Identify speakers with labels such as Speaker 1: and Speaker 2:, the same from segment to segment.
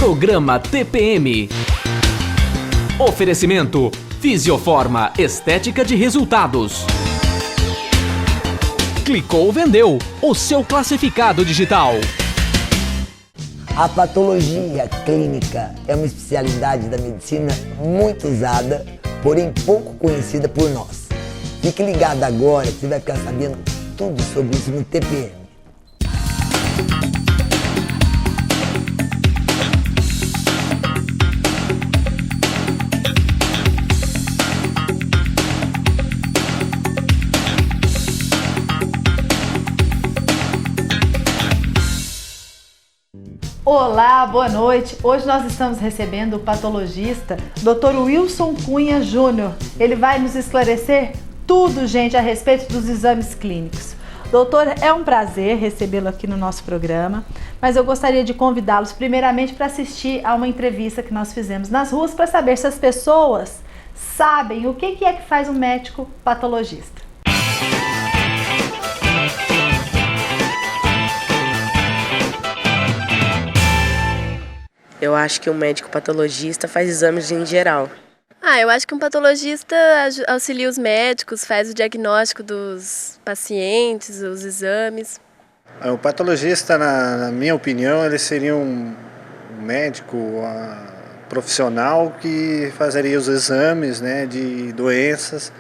Speaker 1: Programa TPM. Oferecimento Fisioforma, estética de resultados. Clicou, vendeu, o seu classificado digital.
Speaker 2: A patologia clínica é uma especialidade da medicina muito usada, porém pouco conhecida por nós. Fique ligado agora que você vai ficar sabendo tudo sobre isso no TPM.
Speaker 3: Olá, boa noite. Hoje nós estamos recebendo o patologista Dr. Wilson Cunha Júnior. Ele vai nos esclarecer tudo, gente, a respeito dos exames clínicos. Doutor, é um prazer recebê-lo aqui no nosso programa, mas eu gostaria de convidá-los primeiramente para assistir a uma entrevista que nós fizemos nas ruas para saber se as pessoas sabem o que é que faz um médico patologista.
Speaker 4: Eu acho que um médico patologista faz exames em geral.
Speaker 5: Eu acho que um patologista auxilia os médicos, faz o diagnóstico dos pacientes, os exames.
Speaker 6: O patologista, na minha opinião, ele seria um médico profissional que fazeria os exames, né, de doenças.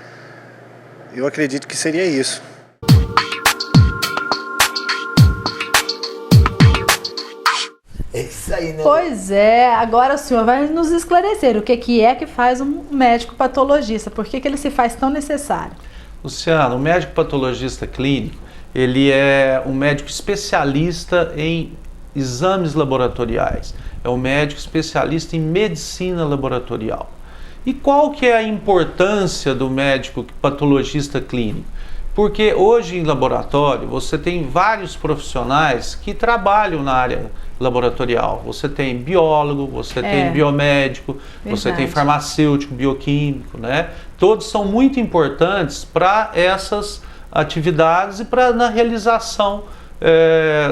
Speaker 6: Eu acredito que seria isso.
Speaker 2: É isso aí, né?
Speaker 3: Pois é, agora o senhor vai nos esclarecer o que é que faz um médico patologista, por que ele se faz tão necessário?
Speaker 7: Luciano, o médico patologista clínico, ele é um médico especialista em exames laboratoriais, é um médico especialista em medicina laboratorial. E qual que é a importância do médico patologista clínico? Porque hoje em laboratório você tem vários profissionais que trabalham na área laboratorial. Você tem biólogo, você tem biomédico, você tem farmacêutico, bioquímico, né? Todos são muito importantes para essas atividades e para na realização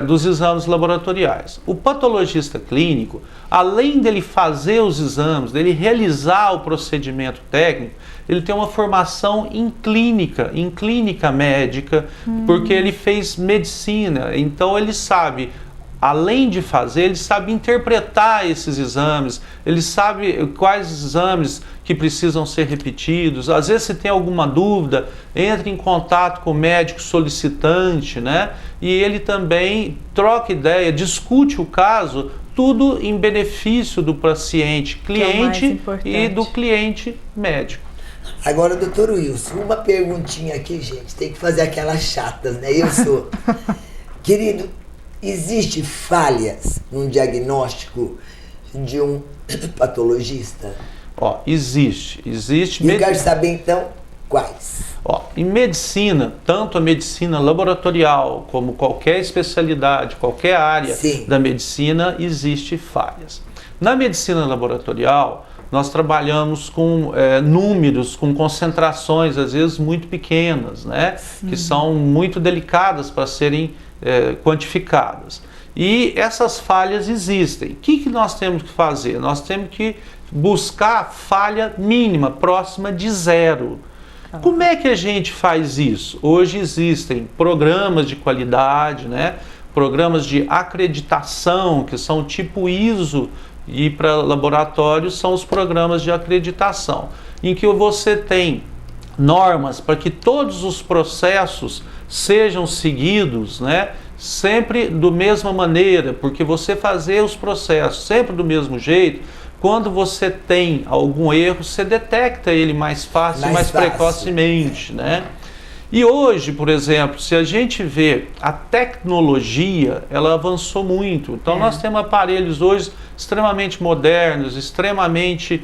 Speaker 7: dos exames laboratoriais. O patologista clínico, além dele fazer os exames, dele realizar o procedimento técnico, ele tem uma formação em clínica médica, porque ele fez medicina, então ele sabe, além de fazer, ele sabe interpretar esses exames, ele sabe quais exames que precisam ser repetidos. Às vezes, se tem alguma dúvida, entra em contato com o médico solicitante, né? E ele também troca ideia, discute o caso, tudo em benefício do paciente cliente e do cliente médico.
Speaker 2: Agora, doutor Wilson, uma perguntinha aqui, gente. Tem que fazer aquelas chatas, né? Querido, existe falhas no diagnóstico de um patologista?
Speaker 7: Existe.
Speaker 2: Eu quero saber, então, quais?
Speaker 7: Em medicina, tanto a medicina laboratorial como qualquer especialidade, qualquer área da medicina, existe falhas. Na medicina laboratorial, nós trabalhamos com números, com concentrações, às vezes, muito pequenas, né? Que são muito delicadas para serem quantificadas. E essas falhas existem. O que nós temos que fazer? Nós temos que buscar falha mínima, próxima de zero. Como é que a gente faz isso? Hoje existem programas de qualidade, né? Programas de acreditação, que são tipo ISO, e para laboratórios são os programas de acreditação, em que você tem normas para que todos os processos sejam seguidos, né? Sempre da mesma maneira, porque você fazer os processos sempre do mesmo jeito, quando você tem algum erro, você detecta ele mais fácil, mais precocemente, né? E hoje, por exemplo, se a gente vê a tecnologia, ela avançou muito. Então nós temos aparelhos hoje extremamente modernos, extremamente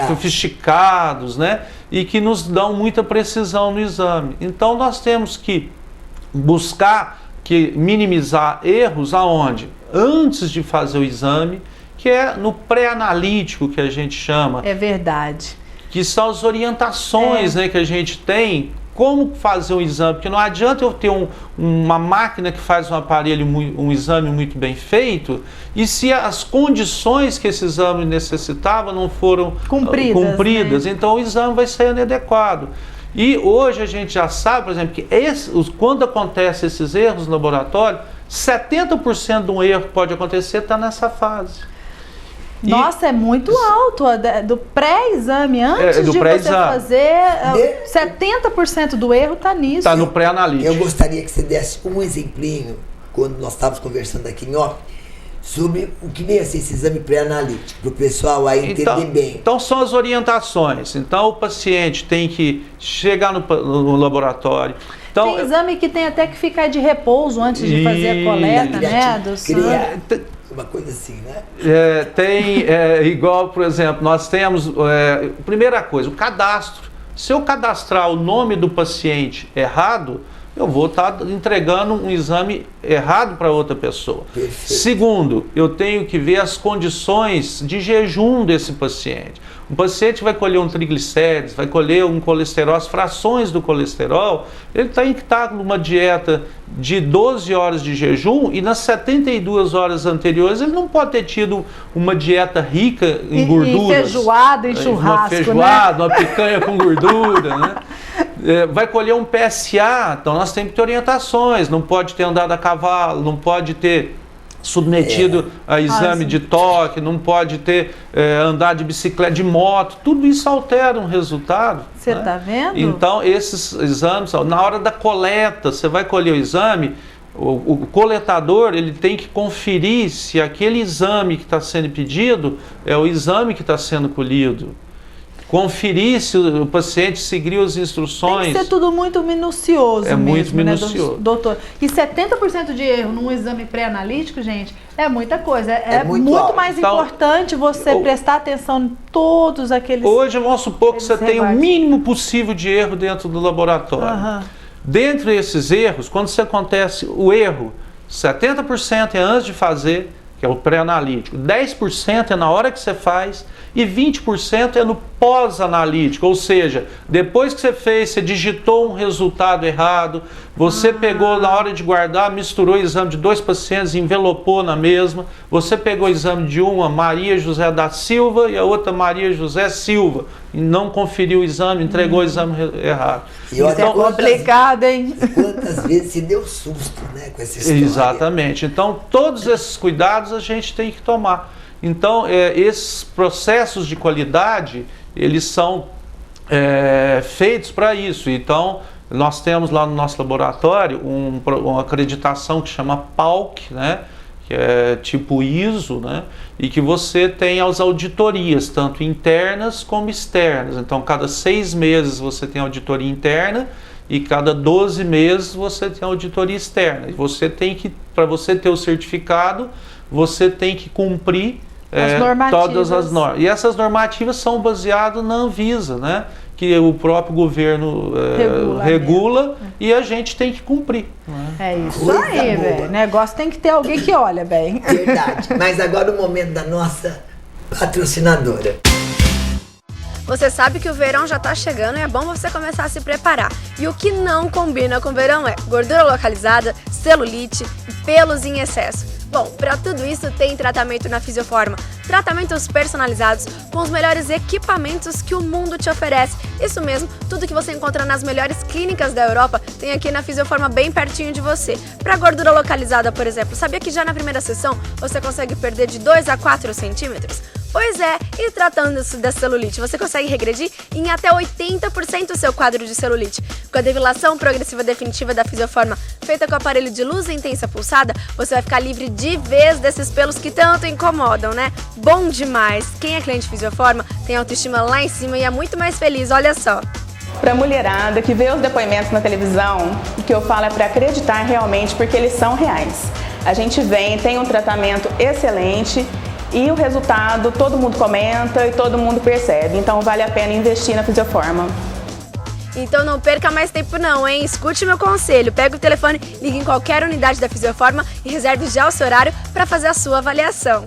Speaker 7: sofisticados, né? E que nos dão muita precisão no exame. Então nós temos que buscar minimizar erros aonde? Antes de fazer o exame, que é no pré-analítico que a gente chama.
Speaker 3: É verdade.
Speaker 7: Que são as orientações, né, que a gente tem como fazer um exame, porque não adianta eu ter uma máquina que faz um aparelho, um exame muito bem feito, e se as condições que esse exame necessitava não foram cumpridas, né? Então o exame vai ser inadequado. E hoje a gente já sabe, por exemplo, que quando acontecem esses erros no laboratório, 70% de um erro que pode acontecer está nessa fase.
Speaker 3: Nossa, é muito alto, do pré-exame, antes de você fazer, 70% do erro está nisso.
Speaker 7: Está no pré-analítico.
Speaker 2: Eu gostaria que você desse um exemplinho, quando nós estávamos conversando aqui em off, sobre o que veio a ser esse exame pré-analítico, para o pessoal aí entender bem.
Speaker 7: Então são as orientações. Então o paciente tem que chegar no laboratório. Então,
Speaker 3: tem exame que tem até que ficar de repouso antes de fazer a coleta, né? Do sangue.
Speaker 2: Uma coisa assim, né?
Speaker 7: Tem, igual, por exemplo, nós temos, primeira coisa, o cadastro. Se eu cadastrar o nome do paciente errado, eu vou estar entregando um exame errado para outra pessoa.
Speaker 2: Perfeito.
Speaker 7: Segundo, eu tenho que ver as condições de jejum desse paciente. O paciente vai colher um triglicérides, vai colher um colesterol, as frações do colesterol, ele tem que estar numa dieta de 12 horas de jejum e nas 72 horas anteriores ele não pode ter tido uma dieta rica em gorduras.
Speaker 3: E feijoada em churrasco,
Speaker 7: uma feijoada, uma picanha com gordura, né? Vai colher um PSA, então nós temos que ter orientações, não pode ter andado a cavalo, não pode ter submetido a exame de toque, não pode ter andar de bicicleta, de moto, tudo isso altera um resultado.
Speaker 3: Você está vendo?
Speaker 7: Então esses exames, na hora da coleta, você vai colher o exame, o coletador ele tem que conferir se aquele exame que está sendo pedido é o exame que está sendo colhido. Conferir se o paciente seguiu as instruções.
Speaker 3: Tem que ser tudo muito minucioso mesmo,
Speaker 7: muito minucioso.
Speaker 3: Né, doutor? E 70% de erro num exame pré-analítico, gente, é muita coisa. É muito mais importante você prestar atenção em todos aqueles...
Speaker 7: Hoje, vamos supor que você tem o mínimo possível de erro dentro do laboratório. Dentre esses erros, quando se acontece o erro, 70% é antes de fazer, que é o pré-analítico, 10% é na hora que você faz e 20% é no pós-analítico, ou seja, depois que você fez, você digitou um resultado errado, você pegou na hora de guardar, misturou o exame de 2 pacientes, envelopou na mesma, você pegou o exame de uma Maria José da Silva e a outra Maria José Silva, e não conferiu o exame, entregou o exame errado.
Speaker 2: E olha,
Speaker 3: então, complicado, hein?
Speaker 2: Quantas vezes se deu susto, né, com essa história.
Speaker 7: Exatamente. Então, todos esses cuidados a gente tem que tomar. Então, esses processos de qualidade, eles são feitos para isso. Então, nós temos lá no nosso laboratório uma acreditação que chama PALC, né? Que é tipo ISO, né? E que você tem as auditorias, tanto internas como externas. Então, cada 6 meses você tem auditoria interna e cada 12 meses você tem auditoria externa. E você tem que, para você ter o certificado, você tem que cumprir todas as normas. E essas normativas são baseadas na Anvisa, né? Que o próprio governo regula e a gente tem que cumprir.
Speaker 3: É isso aí, velho. O negócio tem que ter alguém que olha bem.
Speaker 2: Verdade. Mas agora o momento da nossa patrocinadora.
Speaker 5: Você sabe que o verão já tá chegando e é bom você começar a se preparar. E o que não combina com o verão é gordura localizada, celulite e pelos em excesso. Bom, para tudo isso tem tratamento na Fisioforma. Tratamentos personalizados com os melhores equipamentos que o mundo te oferece. Isso mesmo, tudo que você encontra nas melhores clínicas da Europa tem aqui na Fisioforma bem pertinho de você. Para gordura localizada, por exemplo, sabia que já na primeira sessão você consegue perder de 2 a 4 centímetros? Pois é, e tratando-se da celulite, você consegue regredir em até 80% o seu quadro de celulite. Com a depilação progressiva definitiva da Fisioforma, feita com o aparelho de luz intensa pulsada, você vai ficar livre de vez desses pelos que tanto incomodam, né? Bom demais! Quem é cliente Fisioforma tem autoestima lá em cima e é muito mais feliz, olha só!
Speaker 8: Para a mulherada que vê os depoimentos na televisão, o que eu falo é para acreditar realmente, porque eles são reais. A gente vem, tem um tratamento excelente e o resultado todo mundo comenta e todo mundo percebe. Então vale a pena investir na Fisioforma.
Speaker 5: Então não perca mais tempo não, hein? Escute meu conselho, pega o telefone, ligue em qualquer unidade da Fisioforma e reserve já o seu horário para fazer a sua avaliação.